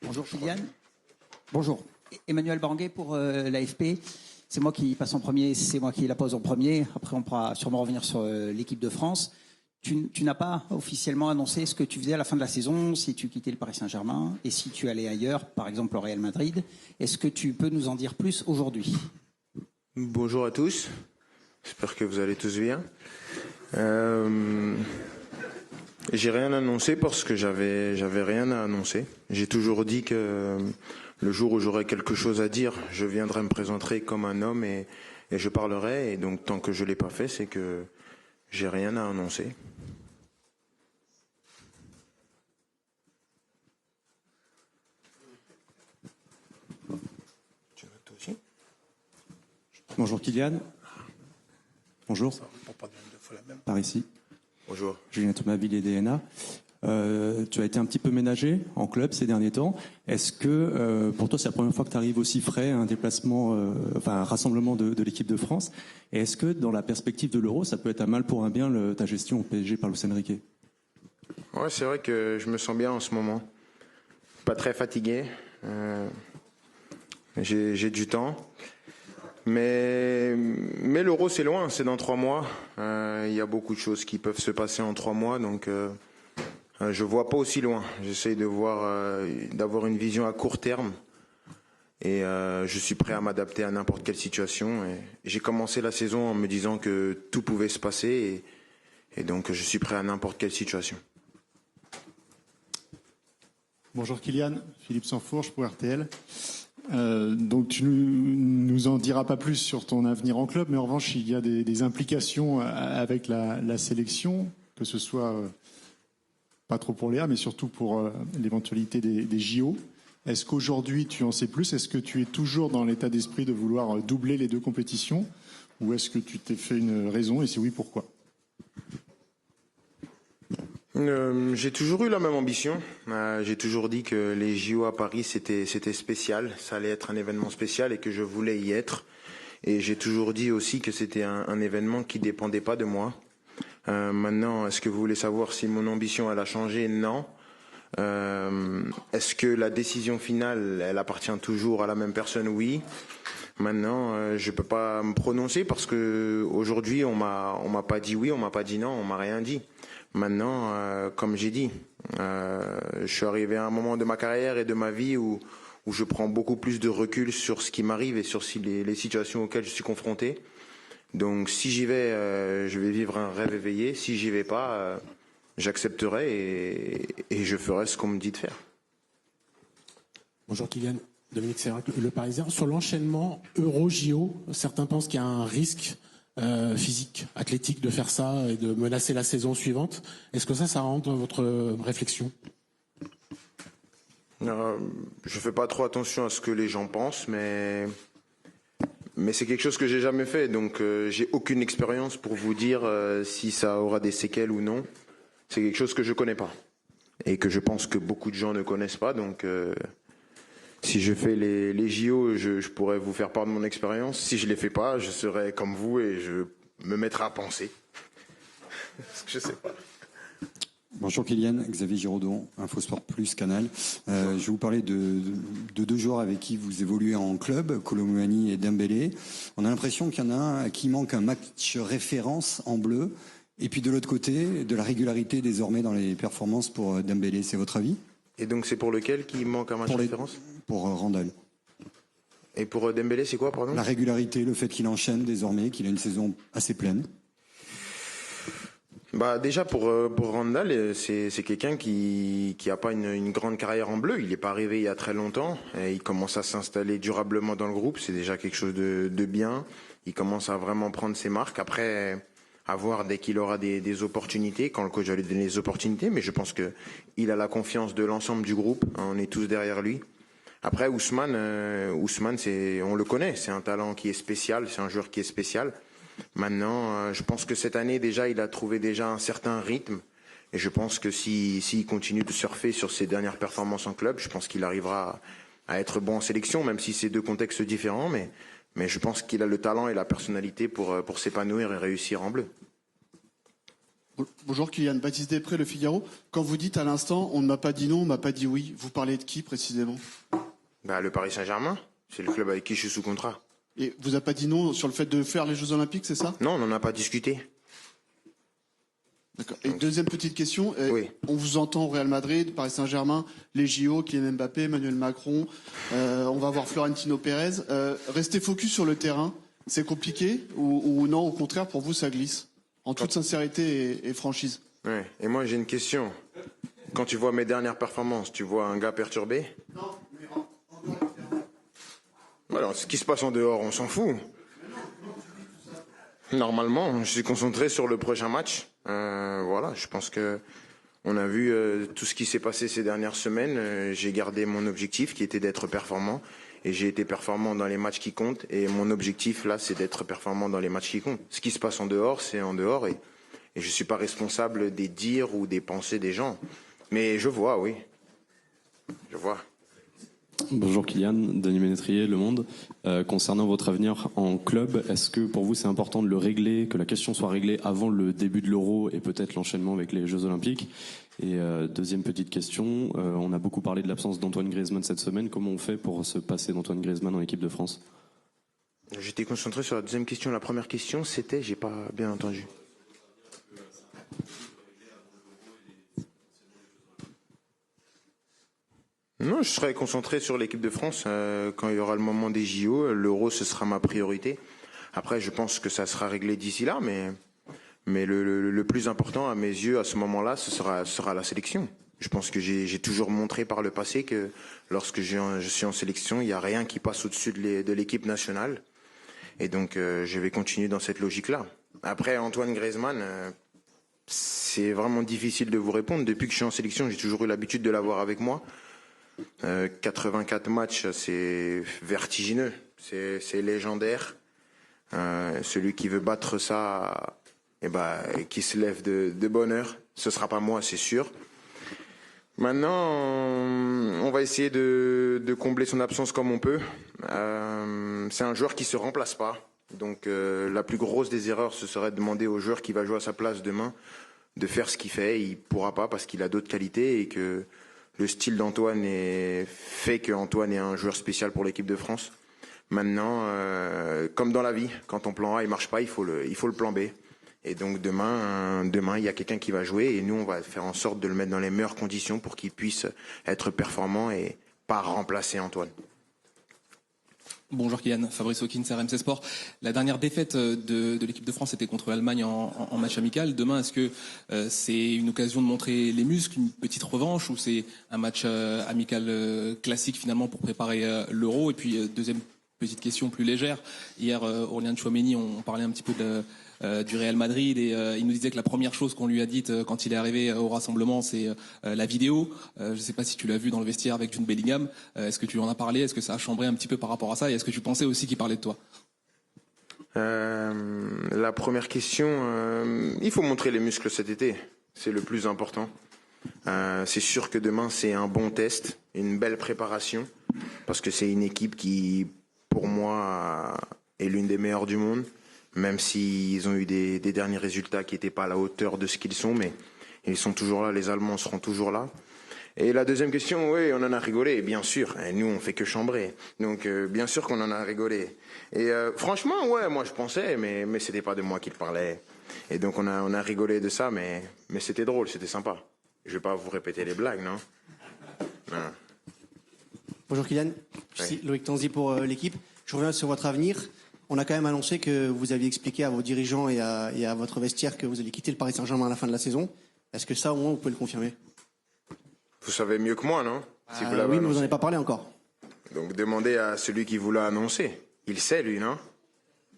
Bonjour Kylian. Bonjour. Emmanuel Banguet pour l'AFP. C'est moi qui passe en premier, c'est moi qui la pose en premier. Après, on pourra sûrement revenir sur l'équipe de France. Tu n'as pas officiellement annoncé ce que tu faisais à la fin de la saison, si tu quittais le Paris Saint-Germain et si tu allais ailleurs, par exemple au Real Madrid. Est-ce que tu peux nous en dire plus aujourd'hui? Bonjour à tous. J'espère que vous allez tous bien. J'ai rien annoncé parce que j'avais rien à annoncer. J'ai toujours dit que le jour où j'aurai quelque chose à dire, je viendrai me présenter comme un homme et je parlerai. Et donc tant que je l'ai pas fait, c'est que j'ai rien à annoncer. Tu veux toi aussi? Bonjour Kylian. Bonjour. Par ici. Bonjour. Julien Thomas-Villiers DNA. Tu as été un petit peu ménagé en club ces derniers temps. Est-ce que pour toi c'est la première fois que tu arrives aussi frais à un déplacement, un rassemblement de l'équipe de France? Et est-ce que dans la perspective de l'Euro, ça peut être un mal pour un bien ta gestion au PSG par Luis Enrique? Ouais, c'est vrai que je me sens bien en ce moment. Pas très fatigué. J'ai du temps. Mais l'Euro c'est loin, c'est dans 3 mois. Il y a beaucoup de choses qui peuvent se passer en 3 mois, donc je vois pas aussi loin. J'essaye d'avoir une vision à court terme et je suis prêt à m'adapter à n'importe quelle situation. Et j'ai commencé la saison en me disant que tout pouvait se passer et donc je suis prêt à n'importe quelle situation. Bonjour Kylian, Philippe Sansfourche pour RTL. Donc tu nous en diras pas plus sur ton avenir en club, mais en revanche il y a des implications avec la sélection, que ce soit pas trop pour Léa, mais surtout pour l'éventualité des JO. Est-ce qu'aujourd'hui tu en sais plus? Est-ce que tu es toujours dans l'état d'esprit de vouloir doubler les deux compétitions, ou est-ce que tu t'es fait une raison, et si oui, pourquoi? J'ai toujours eu la même ambition. J'ai toujours dit que les JO à Paris c'était spécial, ça allait être un événement spécial et que je voulais y être. Et j'ai toujours dit aussi que c'était un événement qui dépendait pas de moi. Maintenant, est-ce que vous voulez savoir si mon ambition elle a changé? Non. Est-ce que la décision finale elle appartient toujours à la même personne? Oui. Maintenant, je peux pas me prononcer parce que aujourd'hui on m'a pas dit oui, on m'a pas dit non, on m'a rien dit. Maintenant, comme j'ai dit, je suis arrivé à un moment de ma carrière et de ma vie où je prends beaucoup plus de recul sur ce qui m'arrive et sur les situations auxquelles je suis confronté. Donc si j'y vais, je vais vivre un rêve éveillé. Si j'y vais pas, j'accepterai et je ferai ce qu'on me dit de faire. Bonjour Kylian, Dominique Serrac, Le Parisien. Sur l'enchaînement Euro-JO, certains pensent qu'il y a un risque physique, athlétique de faire ça et de menacer la saison suivante. Est-ce que ça rentre dans votre réflexion? Je fais pas trop attention à ce que les gens pensent, mais c'est quelque chose que j'ai jamais fait, donc j'ai aucune expérience pour vous dire si ça aura des séquelles ou non. C'est quelque chose que je connais pas et que je pense que beaucoup de gens ne connaissent pas, donc si je fais les JO, je pourrais vous faire part de mon expérience. Si je les fais pas, je serai comme vous et je me mettrai à penser. Je sais pas. Bonjour Kylian, Xavier Giraudon, Infosport Plus, Canal. Je vais vous parler de 2 joueurs avec qui vous évoluez en club, Kolo Muani et Dembélé. On a l'impression qu'il y en a un qui manque un match référence en bleu. Et puis de l'autre côté, de la régularité désormais dans les performances pour Dembélé. C'est votre avis? Et donc c'est pour lequel qui manque un match référence? Pour Randall. Et pour Dembélé, c'est quoi, pardon? La régularité, le fait qu'il enchaîne désormais, qu'il a une saison assez pleine. Déjà pour Randall, c'est quelqu'un qui a pas une grande carrière en bleu. Il n'est pas arrivé il y a très longtemps. Et il commence à s'installer durablement dans le groupe. C'est déjà quelque chose de bien. Il commence à vraiment prendre ses marques. Après, à voir dès qu'il aura des opportunités, quand le coach va lui donner des opportunités. Mais je pense que il a la confiance de l'ensemble du groupe. On est tous derrière lui. Après, Ousmane, on le connaît. C'est un talent qui est spécial. C'est un joueur qui est spécial. Maintenant, je pense que cette année déjà, il a trouvé déjà un certain rythme, et je pense que s'il continue de surfer sur ses dernières performances en club, je pense qu'il arrivera à être bon en sélection, même si c'est 2 contextes différents, mais je pense qu'il a le talent et la personnalité pour s'épanouir et réussir en bleu. Bonjour Kylian, Baptiste Després, Le Figaro. Quand vous dites à l'instant, on ne m'a pas dit non, on ne m'a pas dit oui, vous parlez de qui précisément? Le Paris Saint-Germain, c'est le club avec qui je suis sous contrat. Et vous a pas dit non sur le fait de faire les Jeux Olympiques, c'est ça? Non, on n'en a pas discuté. D'accord. Et deuxième petite question, Oui. on vous entend au Real Madrid, Paris Saint-Germain, les JO, Kylian Mbappé, Emmanuel Macron, on va voir Florentino Pérez. Restez focus sur le terrain, c'est compliqué ou non, au contraire, pour vous, ça glisse? En toute sincérité et franchise. Ouais. Et moi, j'ai une question. Quand tu vois mes dernières performances, tu vois un gars perturbé? Non, mais en dehors du terrain. Alors, ce qui se passe en dehors, on s'en fout. Normalement, je suis concentré sur le prochain match. Voilà, je pense que on a vu tout ce qui s'est passé ces dernières semaines. J'ai gardé mon objectif qui était d'être performant. Et j'ai été performant dans les matchs qui comptent. Et mon objectif, là, c'est d'être performant dans les matchs qui comptent. Ce qui se passe en dehors, c'est en dehors. Et je ne suis pas responsable des dires ou des pensées des gens. Mais je vois, oui. Je vois. Bonjour Kylian, Denis Ménétrier, Le Monde. Concernant votre avenir en club, est-ce que pour vous c'est important de le régler, que la question soit réglée avant le début de l'Euro et peut-être l'enchaînement avec les Jeux Olympiques? Et deuxième petite question, on a beaucoup parlé de l'absence d'Antoine Griezmann cette semaine. Comment on fait pour se passer d'Antoine Griezmann en équipe de France? J'étais concentré sur la deuxième question. La première question, c'était, j'ai pas bien entendu. Non, je serai concentré sur l'équipe de France. Quand il y aura le moment des JO, l'Euro, ce sera ma priorité. Après, je pense que ça sera réglé d'ici là, mais le plus important à mes yeux à ce moment-là, ce sera la sélection. Je pense que j'ai toujours montré par le passé que lorsque je suis en sélection, il n'y a rien qui passe au-dessus de l'équipe nationale. Et donc, je vais continuer dans cette logique-là. Après, Antoine Griezmann, c'est vraiment difficile de vous répondre. Depuis que je suis en sélection, j'ai toujours eu l'habitude de l'avoir avec moi. 84 matchs, c'est vertigineux, c'est légendaire. Celui qui veut battre ça, qui se lève de bonne heure. Ce sera pas moi, c'est sûr. Maintenant, on va essayer de combler son absence comme on peut. C'est un joueur qui se remplace pas. Donc la plus grosse des erreurs, ce serait de demander au joueur qui va jouer à sa place demain de faire ce qu'il fait. Il pourra pas parce qu'il a d'autres qualités et que le style d'Antoine fait qu'Antoine est un joueur spécial pour l'équipe de France. Maintenant, comme dans la vie, quand ton plan A il marche pas, il faut le plan B. Et donc demain, il y a quelqu'un qui va jouer et nous, on va faire en sorte de le mettre dans les meilleures conditions pour qu'il puisse être performant et pas remplacer Antoine. Bonjour Kylian, Fabrice Hawkins, RMC Sport. La dernière défaite de l'équipe de France était contre l'Allemagne en match amical. Demain, est-ce que c'est une occasion de montrer les muscles, une petite revanche, ou c'est un match amical classique finalement pour préparer l'Euro? Et puis deuxième petite question plus légère. Hier, Aurélien Tchouaméni, on parlait un petit peu du Real Madrid et il nous disait que la première chose qu'on lui a dite quand il est arrivé au rassemblement, c'est la vidéo. Je ne sais pas si tu l'as vu dans le vestiaire avec Jude Bellingham. Est-ce que tu en as parlé? Est-ce que ça a chambré un petit peu par rapport à ça? Et est-ce que tu pensais aussi qu'il parlait de toi? La première question, il faut montrer les muscles cet été. C'est le plus important. C'est sûr que demain, c'est un bon test, une belle préparation, parce que c'est une équipe qui, pour moi, est l'une des meilleures du monde. Même s'ils ont eu des derniers résultats qui n'étaient pas à la hauteur de ce qu'ils sont, mais ils sont toujours là, les Allemands seront toujours là. Et la deuxième question, oui, on en a rigolé, bien sûr. Et nous, on fait que chambrer. Donc, bien sûr qu'on en a rigolé. Et franchement, ouais, moi je pensais, mais c'était pas de moi qu'il parlait. Et donc on a rigolé de ça, mais c'était drôle, c'était sympa. Je vais pas vous répéter les blagues, non? Non. Bonjour Kylian, je suis Loïc Tanzi pour l'équipe. Je reviens sur votre avenir. On a quand même annoncé que vous aviez expliqué à vos dirigeants et à votre vestiaire que vous alliez quitter le Paris Saint-Germain à la fin de la saison. Est-ce que ça, au moins, vous pouvez le confirmer? Vous savez mieux que moi, non? Si vous l'avez oui, mais annoncé. vous n'en avez pas parlé encore. Donc demandez à celui qui vous l'a annoncé. Il sait, lui, non?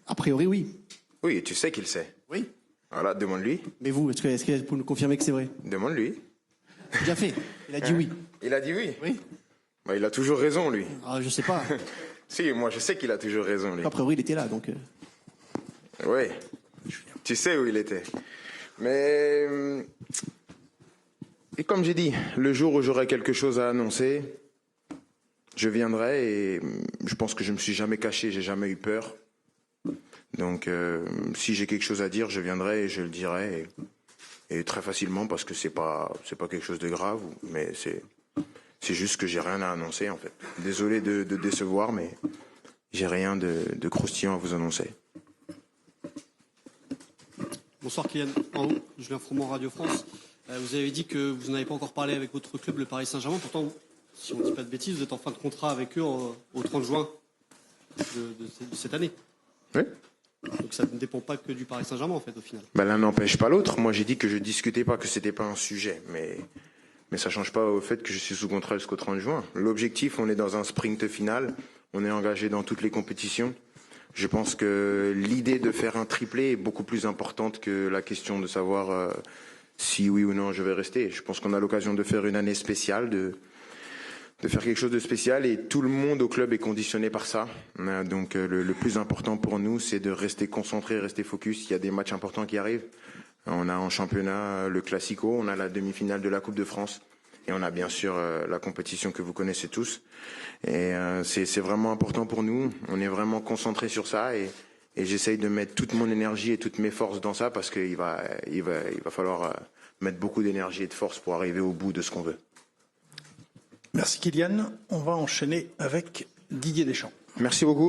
A priori, oui. Oui, tu sais qu'il sait. Oui. Voilà, demande-lui. Mais vous, est-ce que vous pouvez nous confirmer que c'est vrai? Demande-lui. Déjà fait. Il a dit oui. Il a dit oui? Oui. Bah, il a toujours raison, lui. Ah, je sais pas. Si, moi je sais qu'il a toujours raison, lui. A priori, il était là, donc... Oui, tu sais où il était. Mais... Et comme j'ai dit, le jour où j'aurai quelque chose à annoncer, je viendrai et je pense que je me suis jamais caché, j'ai jamais eu peur. Donc si j'ai quelque chose à dire, je viendrai et je le dirai. et très facilement parce que c'est pas quelque chose de grave, mais c'est juste que j'ai rien à annoncer en fait. Désolé de décevoir, mais j'ai rien de croustillant à vous annoncer. Bonsoir Kylian, en haut, Julien Froment, Radio France. Vous avez dit que vous n'avez pas encore parlé avec votre club, le Paris Saint-Germain. Pourtant, si on ne dit pas de bêtises, vous êtes en fin de contrat avec eux au 30 juin de cette année. Oui. Donc ça ne dépend pas que du Paris Saint-Germain en fait au final. Ben, l'un n'empêche pas l'autre. Moi j'ai dit que je discutais pas, que c'était pas un sujet, mais ça change pas au fait que je suis sous contrat jusqu'au 30 juin. L'objectif, on est dans un sprint final, on est engagé dans toutes les compétitions. Je pense que l'idée de faire un triplé est beaucoup plus importante que la question de savoir si oui ou non je vais rester. Je pense qu'on a l'occasion de faire une année spéciale, de faire quelque chose de spécial, et tout le monde au club est conditionné par ça. Donc le plus important pour nous, c'est de rester concentré, rester focus. Il y a des matchs importants qui arrivent. On a en championnat le Classico, on a la demi-finale de la Coupe de France, et on a bien sûr la compétition que vous connaissez tous. Et c'est vraiment important pour nous. On est vraiment concentré sur ça, et j'essaye de mettre toute mon énergie et toutes mes forces dans ça, parce qu'il va falloir mettre beaucoup d'énergie et de force pour arriver au bout de ce qu'on veut. Merci Kylian. On va enchaîner avec Didier Deschamps. Merci beaucoup.